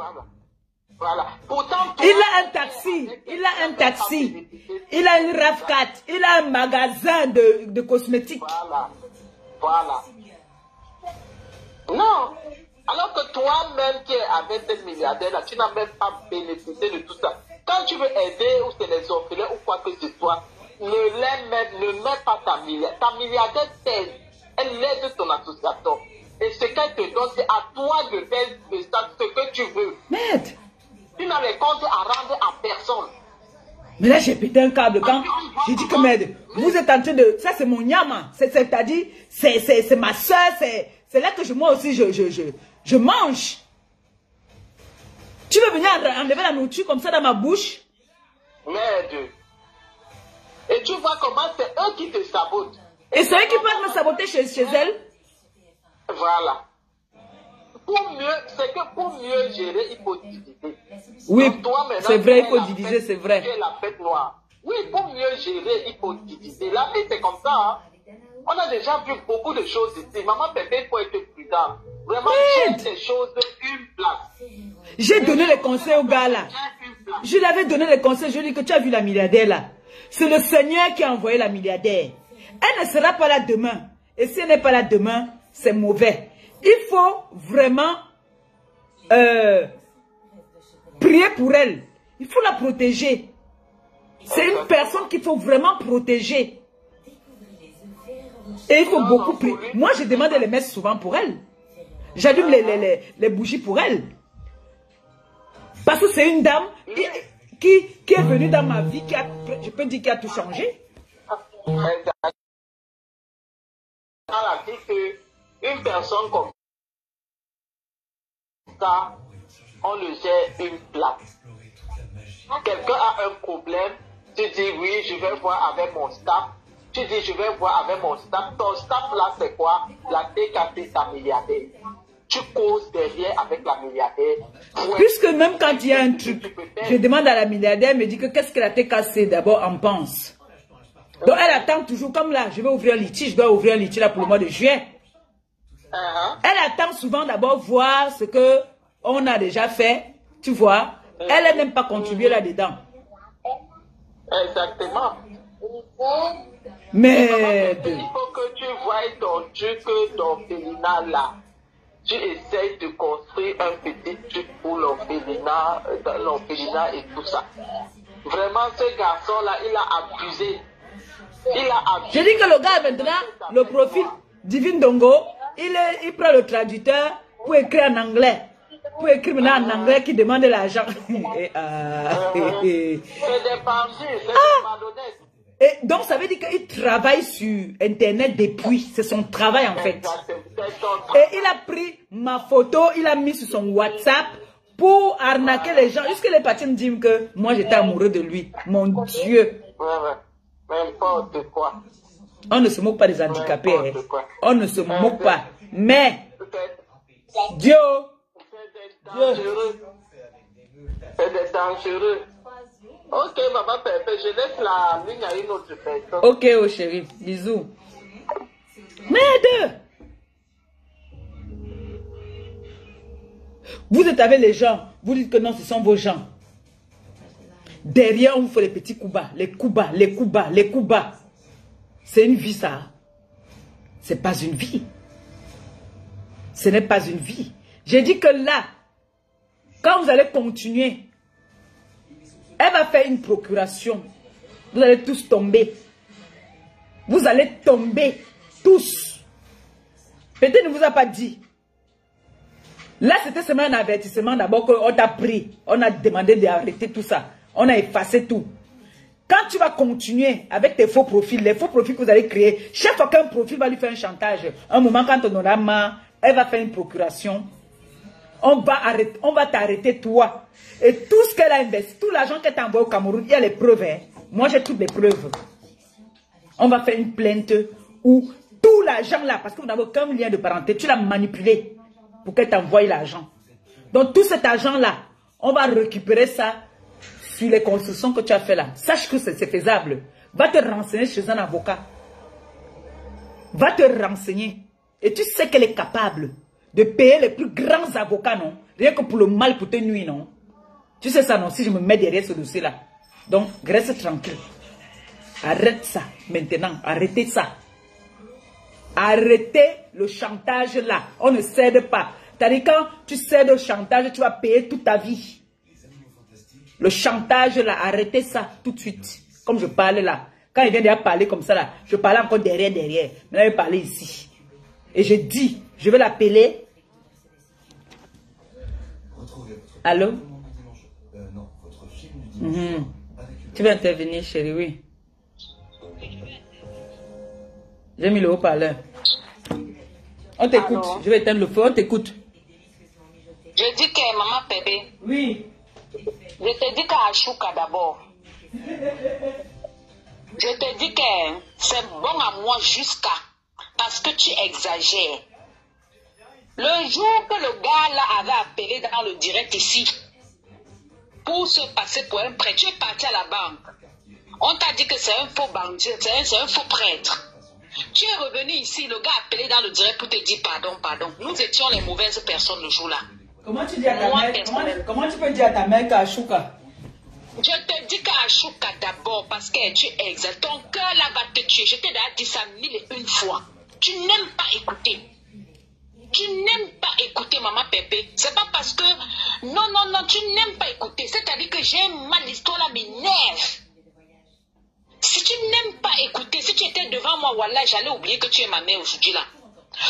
Voilà. Pourtant, il a un taxi. Il a un taxi. Il a une RAV4. Il a un magasin de cosmétiques. Voilà. Voilà. Non. Alors que toi-même qui es avec cette milliardaire là, tu n'as même pas bénéficié de tout ça. Quand tu veux aider ou c'est les orphelins ou quoi que ce soit, ne mets pas ta milliardaire. Ta milliardaire t'aide. Elle aide ton associateur. Et ce qu'elle te donne, c'est à toi de faire de ça ce que tu veux. Merde. Tu n'as les comptes à rendre à personne. Mais là, j'ai pété un câble quand j'ai dit que merde, vous êtes en train de... Ça, c'est mon nyama. C'est-à-dire, c'est ma soeur, c'est là que moi aussi, je mange. Tu veux venir enlever la nourriture comme ça dans ma bouche? Merde. Et tu vois comment c'est eux qui te sabotent. Et c'est eux qui peuvent me saboter chez elle? Voilà. C'est que pour mieux gérer, il faut diviser. Oui, c'est vrai, il faut diviser, c'est vrai. La fête noire. Oui, pour mieux gérer, il faut diviser. La vie, c'est comme ça. Hein. On a déjà vu beaucoup de choses ici. Maman Pépé, il faut être prudent. Vraiment, j'ai des choses une place. J'ai donné les conseils au gars là. Je lui avais donné les conseils. Je lui ai dit que tu as vu la milliardaire là. C'est le Seigneur qui a envoyé la milliardaire. Elle ne sera pas là demain. Et si elle n'est pas là demain, c'est mauvais. Il faut vraiment prier pour elle. Il faut la protéger. C'est une personne qu'il faut vraiment protéger. Et il faut beaucoup prier. Moi, je demande de les mettre souvent pour elle. J'allume les bougies pour elle. Parce que c'est une dame qui est venue dans ma vie, je peux dire, qui a tout changé. Dans la vie, une personne comme ça, on le sait une place. Quelqu'un a un problème, tu dis oui, je vais voir avec mon staff. Tu dis je vais voir avec mon staff. Ton staff là, c'est quoi? La TKT, ta milliardaire. Tu causes derrière avec la milliardaire. Puisque même quand il y a un truc, je demande à la milliardaire, elle me dit que qu'est-ce que la TKC d'abord en pense. Donc elle attend toujours, comme là, je vais ouvrir un litige, je dois ouvrir un litige là pour le mois de juillet. Elle attend souvent d'abord voir ce que on a déjà fait, tu vois. Elle n'aime pas contribuer là-dedans. Exactement. Mais... Il faut que tu voies ton truc d'orphelinat là. tu essayes de construire un petit truc pour l'orphelinat et tout ça. Vraiment, ce garçon-là, il a abusé. Je dis que le gars, maintenant, le profil Divine Dongo, il prend le traducteur pour écrire en anglais. Pour écrire maintenant en anglais qui demande l'argent. C'est des bandits, c'est des malhonnêtes. Et donc, ça veut dire qu'il travaille sur Internet depuis. C'est son travail, en fait. Et il a pris ma photo, il a mis sur son WhatsApp pour arnaquer les gens. Jusqu'à les partis me disent que moi, j'étais amoureux de lui. Mon Dieu. N'importe quoi. On ne se moque pas des handicapés. Hein. On ne se moque pas. Mais, Dieu. C'est des dangereux. Ok, maman Pépé, je laisse la ligne à une autre personne. Ok, oh chérie, bisous. Merde! Vous êtes avec les gens, vous dites que non, ce sont vos gens. Derrière, on vous fait les petits coups bas, les coups bas, les coups bas, les coups bas. C'est une vie, ça. C'est pas une vie. Ce n'est pas une vie. J'ai dit que là, quand vous allez continuer, elle va faire une procuration. Vous allez tous tomber. Vous allez tomber. Tous. Peut-être ne vous a pas dit. Là, c'était seulement un avertissement d'abord qu'on t'a pris. On a demandé d'arrêter tout ça. On a effacé tout. Quand tu vas continuer avec tes faux profils, les faux profils que vous allez créer, chaque fois qu'un profil va lui faire un chantage, un moment quand on aura marre, elle va faire une procuration. On va t'arrêter toi. Et tout ce qu'elle a investi, tout l'argent qu'elle t'a envoyé au Cameroun, il y a les preuves. Hein. Moi, j'ai toutes les preuves. On va faire une plainte où tout l'argent là, parce que vous n'avez aucun lien de parenté, tu l'as manipulé pour qu'elle t'envoie l'argent. Donc, tout cet argent-là, on va récupérer ça sur les constructions que tu as fait là. Sache que c'est faisable. Va te renseigner chez un avocat. Va te renseigner. Et tu sais qu'elle est capable de payer les plus grands avocats, non? Rien que pour le mal, pour te nuire, non? Tu sais ça, non? Si je me mets derrière ce dossier-là. Donc, reste tranquille. Arrête ça, maintenant. Arrêtez ça. Arrêtez le chantage là. On ne cède pas. C'est-à-dire, quand tu cèdes au chantage, tu vas payer toute ta vie. Le chantage là, arrêtez ça tout de suite. Comme je parlais là. Quand il vient déjà parler comme ça là, je parlais encore derrière. Maintenant, il parlait ici. Et je dis, je vais l'appeler. Allô? Tu veux intervenir, chérie, oui. J'ai mis le haut-parleur. On t'écoute. Je vais éteindre le feu, on t'écoute. Je dis que maman Pébé. Oui. Je te dis qu'à Chouka d'abord. Je te dis que c'est bon à moi jusqu'à. Parce que tu exagères. Le jour que le gars là avait appelé dans le direct ici pour se passer pour un prêtre, tu es parti à la banque. On t'a dit que c'est un faux bandit, c'est un faux prêtre. Tu es revenu ici, le gars a appelé dans le direct pour te dire pardon. Nous étions les mauvaises personnes le jour là. Comment tu dis à ta mère, comment tu peux dire à ta mère qu'à Chouka? Je te dis qu'à Chouka d'abord parce que tu exagères. Ton cœur là va te tuer. Je t'ai déjà dit ça 1001 fois. Tu n'aimes pas écouter. Tu n'aimes pas écouter, maman Pépé. C'est pas parce que... Non, tu n'aimes pas écouter. C'est-à-dire que j'ai mal, l'histoire là m'énerve. Si tu n'aimes pas écouter, si tu étais devant moi, voilà, j'allais oublier que tu es ma mère aujourd'hui là.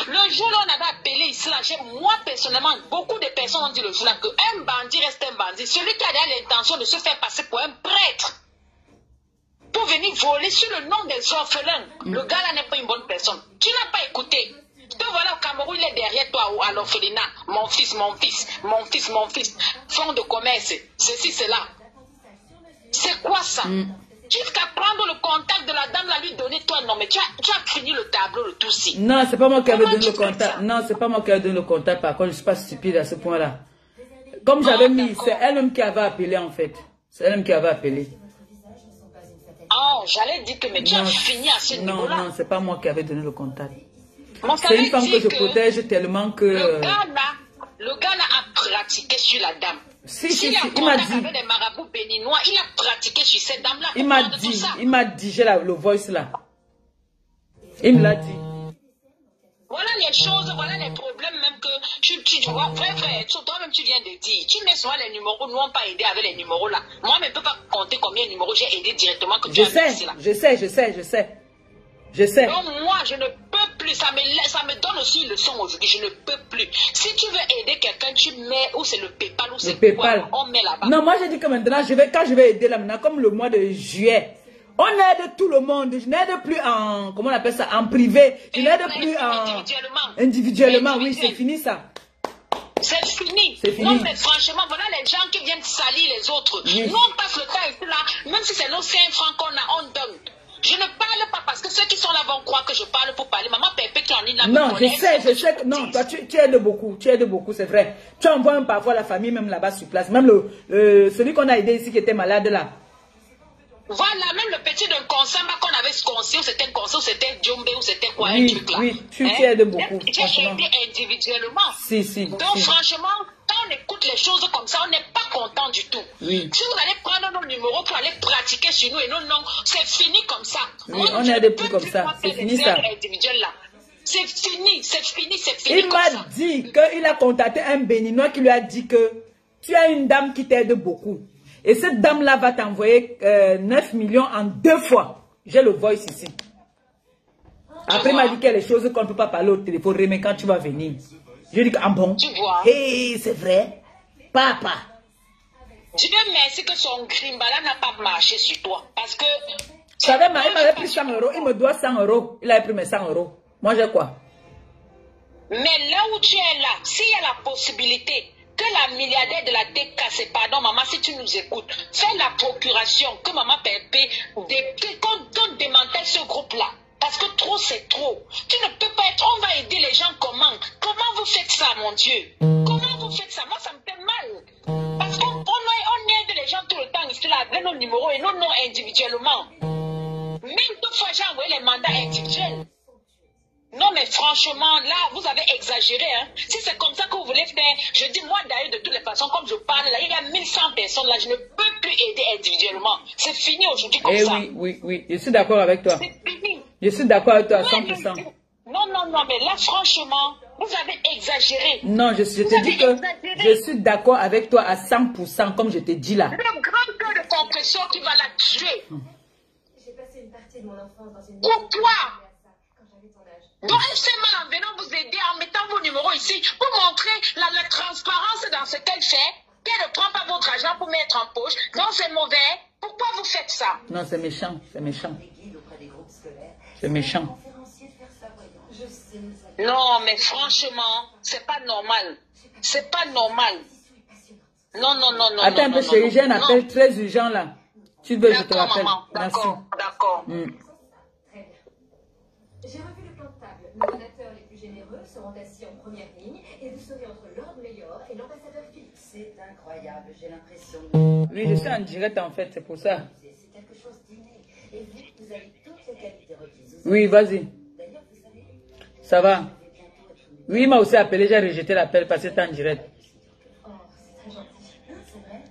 Le jour là, on avait appelé ici là, moi personnellement, beaucoup de personnes ont dit le jour là qu'un bandit reste un bandit. Celui qui a l'intention de se faire passer pour un prêtre, pour venir voler sur le nom des orphelins. Le gars là n'est pas une bonne personne. Tu n'as pas écouté. Te voilà au Cameroun, il est derrière toi à l'orphelinat. Mon fils. Fonds de commerce. Ceci, cela. C'est quoi ça? Jusqu'à prendre le contact de la dame, la lui donner toi. Non, mais tu as fini le tableau, le tout ci. Non, c'est pas moi qui avais donné le contact. Non, c'est pas moi qui avais donné le contact. Par contre, je suis pas stupide à ce point-là. Comme j'avais mis, c'est elle-même qui avait appelé en fait. C'est elle-même qui avait appelé. Oh, j'allais dire que mais tu as fini à ce niveau-là. Non, c'est pas moi qui avais donné le contact. C'est une femme que je protège tellement que... Le gars là a pratiqué sur la dame. Si, il m'a dit. Avec des marabouts béninois, il a pratiqué sur cette dame-là. Il m'a dit, j'ai le voice là. Il me l'a dit. Voilà les choses, voilà les problèmes même que tu tu vois, vrai, toi-même tu viens de dire, tu mets souvent les numéros, nous n'avons pas aidé avec les numéros là. Moi, je ne peux pas compter combien de numéros j'ai aidé directement que tu as mis là. Je sais. Donc moi, je ne peux plus, ça me donne aussi une leçon aujourd'hui, je ne peux plus. Si tu veux aider quelqu'un, tu mets, ou c'est le PayPal, ou c'est quoi, on met là-bas. Non, moi j'ai dit que maintenant, quand je vais aider là maintenant, comme le mois de juillet, on aide tout le monde. Je n'aide plus en, comment on appelle ça, en privé. Je n'aide plus en... Individuellement, oui, c'est fini ça. C'est fini. Non, mais franchement, voilà les gens qui viennent salir les autres. Oui. Nous, on passe le temps ici là, même si c'est nos 5 francs qu'on a, on donne. Je ne parle pas parce que ceux qui sont là vont croire que je parle pour parler. Maman Pépé qui en est là. Non, je sais que non, toi tu aides beaucoup, c'est vrai. Tu envoies même parfois la famille même là-bas sur place. Même celui qu'on a aidé ici qui était malade là. Voilà, même le petit d'un concert qu'on avait ce concert, c'était un concert, c'était Djombe ou c'était quoi, oui, un truc là. Oui, tu aides beaucoup. J'ai aidé individuellement. Donc franchement, quand on écoute les choses comme ça, on n'est pas content du tout. Oui. Si vous allez prendre nos numéros pour aller pratiquer sur nous et nos noms, c'est fini comme ça. Oui, on n'aide plus comme ça. C'est fini ça. C'est fini. Il m'a dit qu'il a contacté un Béninois qui lui a dit que tu as une dame qui t'aide beaucoup. Et cette dame-là va t'envoyer 9 millions en 2 fois. J'ai le voice ici. Après, il m'a dit qu'il y a des choses qu'on ne peut pas parler au téléphone, mais quand tu vas venir. Je dis que, ah bon? Hey, c'est vrai? Papa. Dieu merci que son Grimbala n'a pas marché sur toi. Parce que... Il m'avait pris 100 euros. Il me doit 100 euros. Il avait pris mes 100 euros. Moi, j'ai quoi? Mais là où tu es là, s'il y a la possibilité... que la milliardaire de la DK, pardon maman, si tu nous écoutes, fais la procuration, que maman Pépé, qu'on démantèle ce groupe-là. Parce que trop, c'est trop. Tu ne peux pas être, on va aider les gens comment? Comment vous faites ça, mon Dieu? Comment vous faites ça? Moi, ça me fait mal. Parce qu'on aide les gens tout le temps ici, là, avec nos numéros et nos noms individuellement. Même deux fois, j'ai envoyé les mandats individuels. Non, mais franchement, là, vous avez exagéré. Hein. Si c'est comme ça que vous voulez faire, je dis, moi, d'ailleurs, de toutes les façons, comme je parle, là, il y a 1100 personnes, là, je ne peux plus aider individuellement. C'est fini aujourd'hui comme ça. Oui, je suis d'accord avec toi. C'est fini. Je suis d'accord avec toi à 100%. Non, mais là, franchement, vous avez exagéré. Non, je te dis que je suis d'accord avec toi à 100%, comme je t'ai dit là. Le grand cœur de compression qui va la tuer. J'ai passé une partie de mon enfance dans une... Pourquoi? Donc, elle fait mal en venant vous aider, en mettant vos numéros ici, pour montrer la transparence dans ce qu'elle fait, qu'elle ne prend pas votre argent pour mettre en poche. Donc, c'est mauvais. Pourquoi vous faites ça? Non, c'est méchant, c'est méchant. C'est méchant. Non, mais franchement, c'est pas normal. C'est pas normal. Non. Attends un peu, chérie, j'ai un appel très urgent là. Tu veux, je te rappelle. D'accord. J'ai revu le plan de table. Nos donateurs les plus généreux seront assis en première ligne et vous serez entre Lord Mayor et l'ambassadeur Philippe. C'est incroyable, j'ai l'impression Oui, je suis en direct en fait, c'est pour ça. C'est quelque chose d'inné. Et vous avez toutes les qualités requises. Oui, vas-y. D'ailleurs, vous savez... Ça va? Oui, il m'a aussi appelé, j'ai rejeté l'appel parce que c'était en direct. Oh, c'est très gentil. C'est vrai?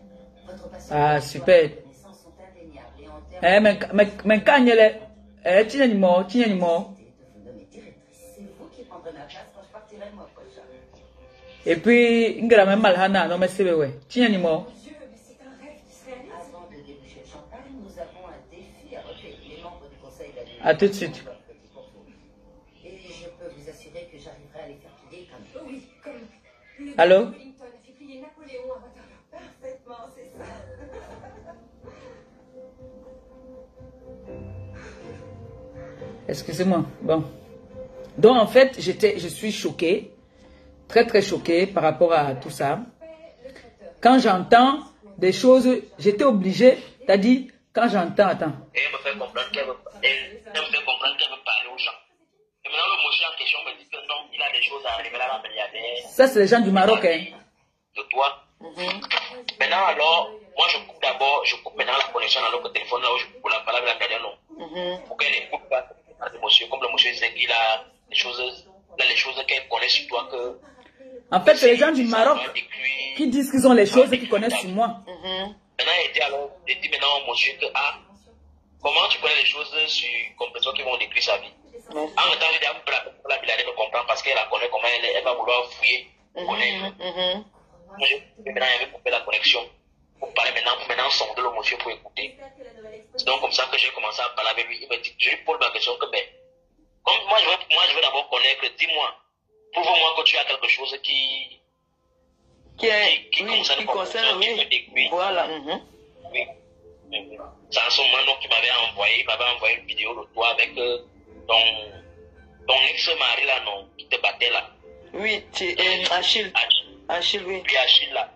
Votre passion... Ah, super. Les connaissances sont indéniables et en termes... Mais quand il est... Tu n'es mort. C'est vous qui prendrez ma place quand je partirai le mois prochain. Et puis, il y a même malhana, non mais c'est vrai. Tu n'es mort. Avant de déboucher le champagne, nous avons un défi à relever. Les membres du conseil d'administration... À tout de suite. Et je peux vous assurer que j'arriverai à les faire plier comme... Oui, comme... Allô? Wellington a fait plier Napoléon à Waterloo. Parfaitement, c'est ça. Excusez-moi. Bon. Donc, en fait, je suis choquée. Très choquée par rapport à tout ça. Quand j'entends des choses, j'étais obligée, t'as dit, quand j'entends, attends. Et elle me fait comprendre qu'elle veut parler aux gens. Et maintenant, le monsieur en question me dit que non, il a des choses à révéler à la milliardaire. Ça, c'est les gens du Maroc, hein. De toi. Maintenant, alors, moi, je coupe maintenant la connexion dans l'autre téléphone, là où je coupe la parole avec la milliardaire, non. Pour qu'elle n'écoute pas le monsieur, comme le monsieur sait qu'il a les choses qu'elle connaît sur toi que... En fait, c'est les gens du Maroc qui disent qu'ils ont les choses et qu'ils connaissent sur moi. Maintenant, il dit maintenant au monsieur que, comment tu connais les choses sur Compression qui vont décrire sa vie? En même temps, il dit, la milliardaire me comprend parce qu'elle la connaît comment elle va vouloir fouiller connaître. Moi, maintenant, j'avais coupé la connexion pour parler maintenant sonder le monsieur pour écouter. C'est donc comme ça que j'ai commencé à parler avec lui. Il m'a dit, je lui pose ma question que, mais, comme moi, je veux d'abord connaître, dis-moi, prouve-moi que tu as quelque chose qui concerne, oui. Voilà. Oui. C'est en ce moment qui m'avait envoyé une vidéo de toi avec ton ex-mari là, non, qui te battait là. Oui, Achille. Achille, oui. Puis Achille là.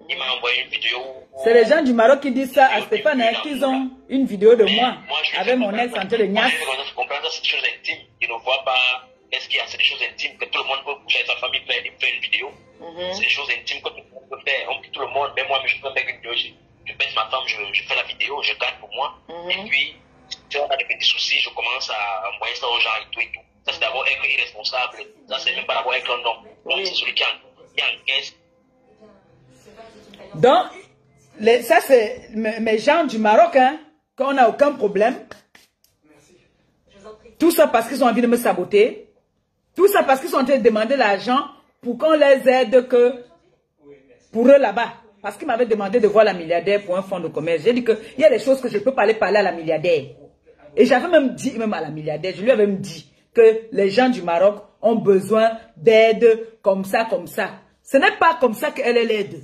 Il m'a envoyé une vidéo. C'est les gens du Maroc qui disent ça à Stéphane, hein, qu'ils ont une vidéo de moi avec mon ex en train de niasse. Je comprends que c'est des choses intimes. Il ne voit pas est-ce qu'il y a des choses intimes que tout le monde peut coucher avec sa famille, faire une vidéo. C'est des choses intimes que tout le monde peut faire. On dit tout le monde, même moi, je peux faire une vidéo. Je baisse ma femme, je fais la vidéo, je garde pour moi. Et puis, si on a des petits soucis, je commence à envoyer ça aux gens et tout et tout. Ça, c'est d'abord être irresponsable. Ça, c'est même pas d'abord être un homme. Donc, c'est celui qui encaisse. Donc, ça, c'est mes gens du Maroc, hein, qu'on n'a aucun problème. Tout ça parce qu'ils ont envie de me saboter. Tout ça parce qu'ils sont en train de demander l'argent pour qu'on les aide que pour eux là-bas. Parce qu'ils m'avaient demandé de voir la milliardaire pour un fonds de commerce. J'ai dit qu'il y a des choses que je ne peux pas aller parler à la milliardaire. Et j'avais même dit, même à la milliardaire, je lui avais même dit que les gens du Maroc ont besoin d'aide comme ça, comme ça. Ce n'est pas comme ça qu'elle l'aide.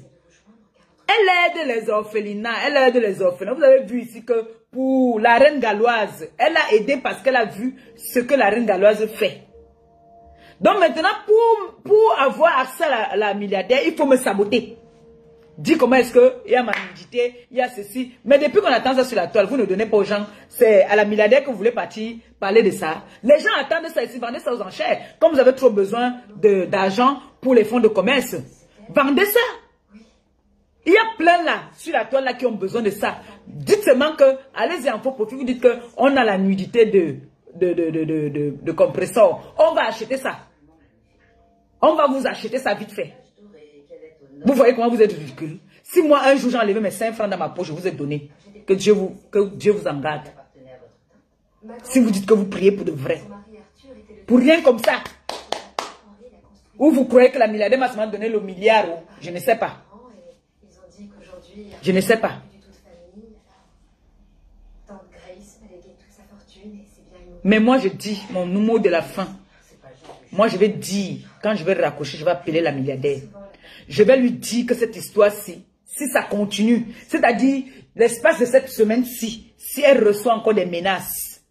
Elle aide les orphelinats, elle aide les orphelins. Vous avez vu ici que pour la reine galloise, elle a aidé parce qu'elle a vu ce que la reine galloise fait. Donc maintenant, pour avoir accès à la milliardaire, il faut me saboter. Dis comment est-ce qu'il y a ma nudité, il y a ceci. Mais depuis qu'on attend ça sur la toile, vous ne donnez pas aux gens. C'est à la milliardaire que vous voulez partir parler de ça. Les gens attendent ça ici, vendez ça aux enchères. Comme vous avez trop besoin d'argent pour les fonds de commerce, vendez ça. Il y a plein là, sur la toile là, qui ont besoin de ça. Dites seulement que, allez-y en faux profit, vous dites qu'on a la nudité de compresseur. On va acheter ça. On va vous acheter ça vite fait. Vous voyez comment vous êtes ridicule. Si moi, un jour, j'ai enlevé mes 5 francs dans ma poche, je vous ai donné. Que Dieu vous en garde. Si vous dites que vous priez pour de vrai. Pour rien comme ça. Ou vous croyez que la milliardaire m'a seulement donné le milliard. Je ne sais pas. Je ne sais pas. Mais moi, je dis, mon mot de la fin. Moi, je vais dire, quand je vais raccrocher, je vais appeler la milliardaire. Je vais lui dire que cette histoire-ci, si ça continue, c'est-à-dire l'espace de cette semaine-ci, si elle reçoit encore des menaces,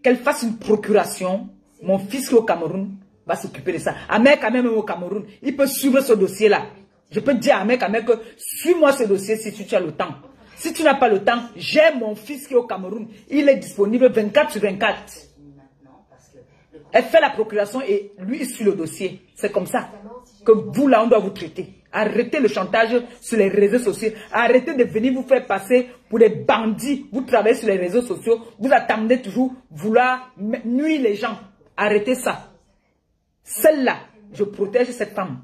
qu'elle fasse une procuration, mon fils qui est au Cameroun va s'occuper de ça. Ahmed quand même au Cameroun, il peut suivre ce dossier-là. Je peux dire à Ahmed que suis-moi ce dossier si tu as le temps. Si tu n'as pas le temps, j'ai mon fils qui est au Cameroun. Il est disponible 24 sur 24. Elle fait la procuration et lui, il suit le dossier. C'est comme ça que vous, là, on doit vous traiter. Arrêtez le chantage sur les réseaux sociaux. Arrêtez de venir vous faire passer pour des bandits. Vous travaillez sur les réseaux sociaux. Vous attendez toujours vouloir nuire les gens. Arrêtez ça. Celle-là, je protège cette femme.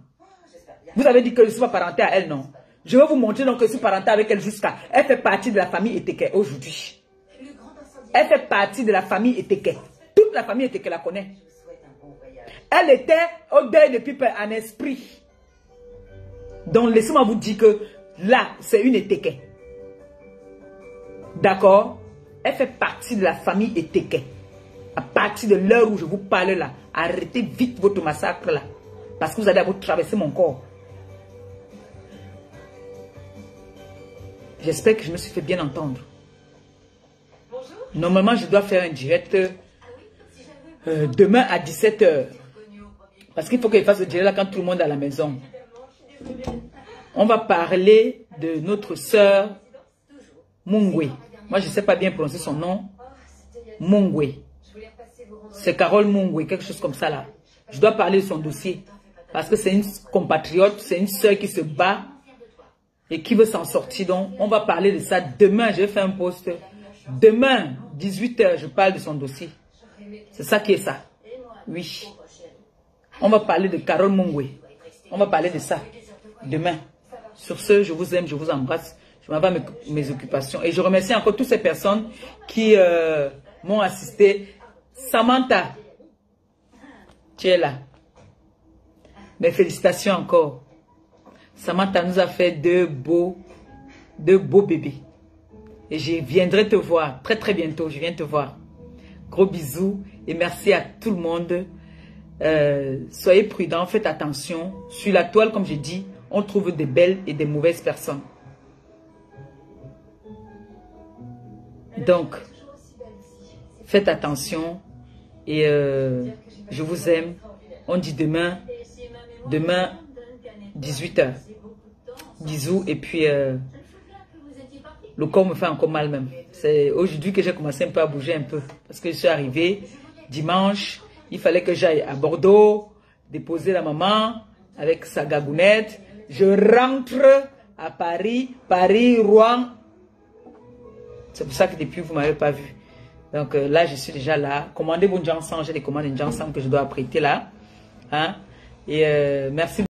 Vous avez dit que je ne suis pas parenté à elle, non? Je vais vous montrer donc que je suis parenté avec elle jusqu'à... Elle fait partie de la famille Eteke aujourd'hui. Elle fait partie de la famille Eteke. Toute la famille Eteke la connaît. Elle était au deuil depuis peu en esprit. Donc laissez-moi vous dire que là, c'est une Eteke. D'accord? Elle fait partie de la famille Eteke. À partir de l'heure où je vous parle là, arrêtez vite votre massacre là. Parce que vous allez vous traverser mon corps. J'espère que je me suis fait bien entendre. Normalement, je dois faire un direct demain à 17 h. Parce qu'il faut qu'il fasse le direct là quand tout le monde est à la maison. On va parler de notre sœur Mungwe. Moi, je ne sais pas bien prononcer son nom. Mungwe. C'est Carole Mungwe, quelque chose comme ça là. Je dois parler de son dossier. Parce que c'est une compatriote, c'est une sœur qui se bat et qui veut s'en sortir. Donc, on va parler de ça demain. Je vais faire un post. Demain, 18 h, je parle de son dossier. C'est ça qui est ça. Oui. On va parler de Carole Mungwe. On va parler de ça demain. Sur ce, je vous aime, je vous embrasse. Je m'en vais à mes occupations. Et je remercie encore toutes ces personnes qui m'ont assisté. Samantha, tu es là. Mais félicitations encore. Samantha nous a fait deux beaux bébés. Et je viendrai te voir très très bientôt. Je viens te voir. Gros bisous et merci à tout le monde. Soyez prudents, faites attention. Sur la toile, comme je dis, on trouve des belles et des mauvaises personnes. Donc, faites attention et je vous aime. On dit demain 18h. Bisous et puis le corps me fait encore mal même. C'est aujourd'hui que j'ai commencé un peu à bouger un peu parce que je suis arrivée dimanche. Il fallait que j'aille à Bordeaux déposer la maman avec sa gagounette. Je rentre à Paris, Rouen. C'est pour ça que depuis vous ne m'avez pas vu. Donc là je suis déjà là. Commandez vos Jansan, j'ai des commandes de Jansan que je dois apprêter là. Hein? Et merci.